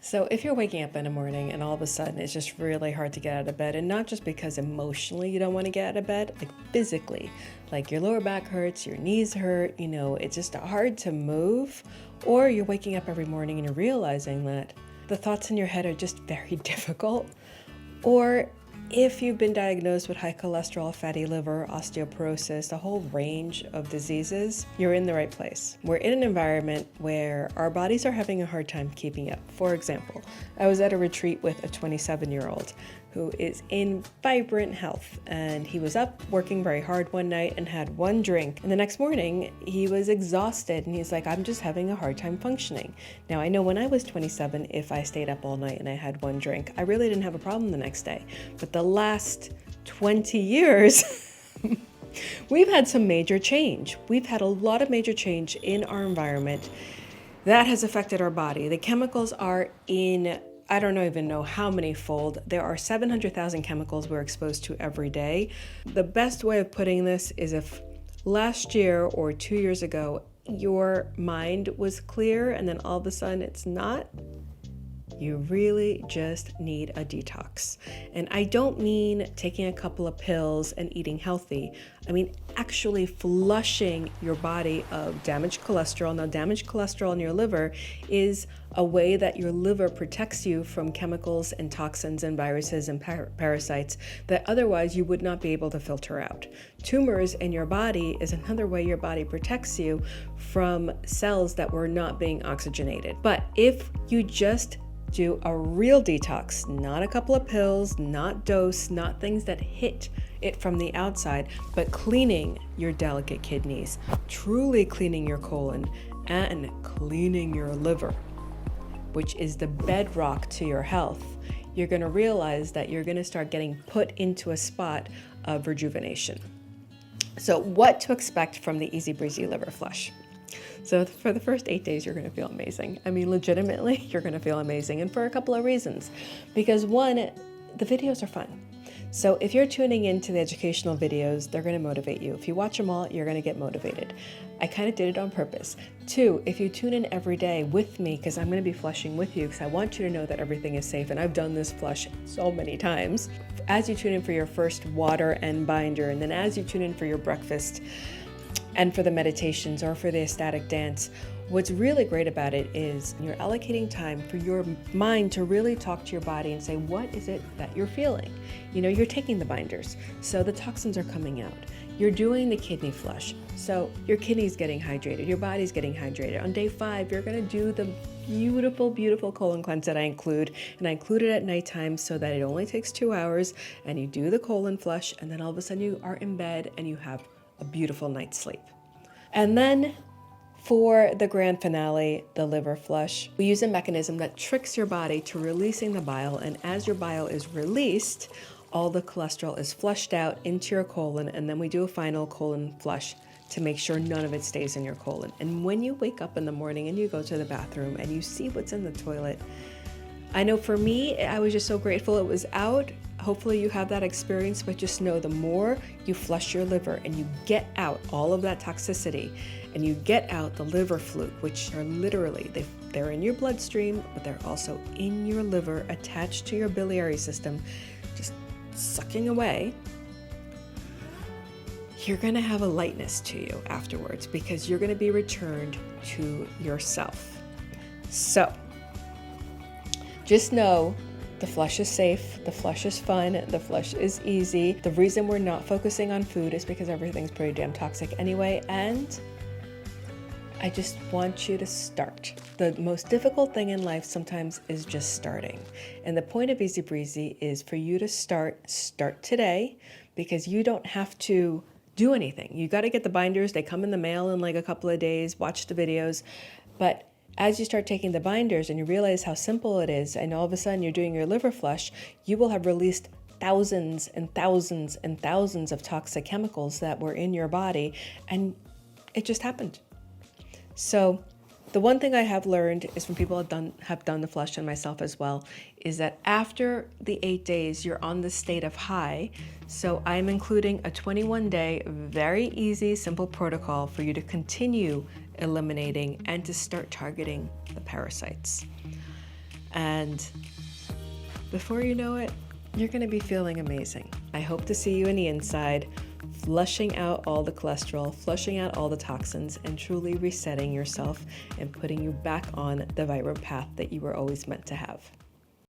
So if you're waking up in the morning and all of a sudden it's just really hard to get out of bed, and not just because emotionally you don't want to get out of bed, like physically, like your lower back hurts, your knees hurt, it's just hard to move, or you're waking up every morning and you're realizing that the thoughts in your head are just very difficult, or if you've been diagnosed with high cholesterol, fatty liver, osteoporosis, a whole range of diseases, you're in the right place. We're in an environment where our bodies are having a hard time keeping up. For example, I was at a retreat with a 27-year-old who is in vibrant health, and he was up working very hard one night and had one drink, and the next morning he was exhausted and he's like, I'm just having a hard time functioning. Now I know when I was 27, if I stayed up all night and I had one drink, I really didn't have a problem the next day. But the last 20 years we've had some major change. We've had a lot of major change in our environment that has affected our body. The chemicals are in, I don't even know how many fold. There are 700,000 chemicals we're exposed to every day. The best way of putting this is if last year or 2 years ago, your mind was clear and then all of a sudden it's not, you really just need a detox. And I don't mean taking a couple of pills and eating healthy. I mean actually flushing your body of damaged cholesterol. Now, damaged cholesterol in your liver is a way that your liver protects you from chemicals and toxins and viruses and parasites that otherwise you would not be able to filter out. Tumors in your body is another way your body protects you from cells that were not being oxygenated. But if you just do a real detox, not a couple of pills, not dose, not things that hit it from the outside, but cleaning your delicate kidneys, truly cleaning your colon, and cleaning your liver, which is the bedrock to your health, you're going to realize that you're going to start getting put into a spot of rejuvenation. So what to expect from the Easy Breezy Liver Flush? So for the first 8 days, you're going to feel amazing. I mean, legitimately, you're going to feel amazing. And for a couple of reasons. Because one, the videos are fun. So if you're tuning into the educational videos, they're going to motivate you. If you watch them all, you're going to get motivated. I kind of did it on purpose. Two, if you tune in every day with me, because I'm going to be flushing with you, because I want you to know that everything is safe. And I've done this flush so many times. As you tune in for your first water and binder, and then as you tune in for your breakfast, and for the meditations or for the ecstatic dance, what's really great about it is you're allocating time for your mind to really talk to your body and say, what is it that you're feeling? You're taking the binders, so the toxins are coming out. You're doing the kidney flush, so your kidney's getting hydrated, your body's getting hydrated. On day 5, you're gonna do the beautiful, beautiful colon cleanse that I include, and I include it at nighttime so that it only takes 2 hours, and you do the colon flush, and then all of a sudden you are in bed and you have a beautiful night's sleep. And then for the grand finale, the liver flush, we use a mechanism that tricks your body to releasing the bile. And as your bile is released, all the cholesterol is flushed out into your colon. And then we do a final colon flush to make sure none of it stays in your colon. And when you wake up in the morning and you go to the bathroom and you see what's in the toilet, I know for me, I was just so grateful it was out. Hopefully you have that experience, but just know the more you flush your liver and you get out all of that toxicity and you get out the liver fluid, which are literally, they're in your bloodstream, but they're also in your liver attached to your biliary system, just sucking away, you're gonna have a lightness to you afterwards because you're gonna be returned to yourself. So, just know the flush is safe, the flush is fun, the flush is easy. The reason we're not focusing on food is because everything's pretty damn toxic anyway, and I just want you to start. The most difficult thing in life sometimes is just starting. And the point of Easy Breezy is for you to start today, because you don't have to do anything. You got to get the binders. They come in the mail in like a couple of days. Watch the videos. But as you start taking the binders and you realize how simple it is, and all of a sudden you're doing your liver flush, you will have released thousands and thousands and thousands of toxic chemicals that were in your body, and it just happened. So the one thing I have learned is from people have done the flush, and myself as well, is that after the 8 days, you're on the state of high. So I'm including a 21-day, very easy, simple protocol for you to continue eliminating and to start targeting the parasites. And before you know it, you're going to be feeling amazing. I hope to see you in the inside, flushing out all the cholesterol, flushing out all the toxins, and truly resetting yourself and putting you back on the vibrant path that you were always meant to have.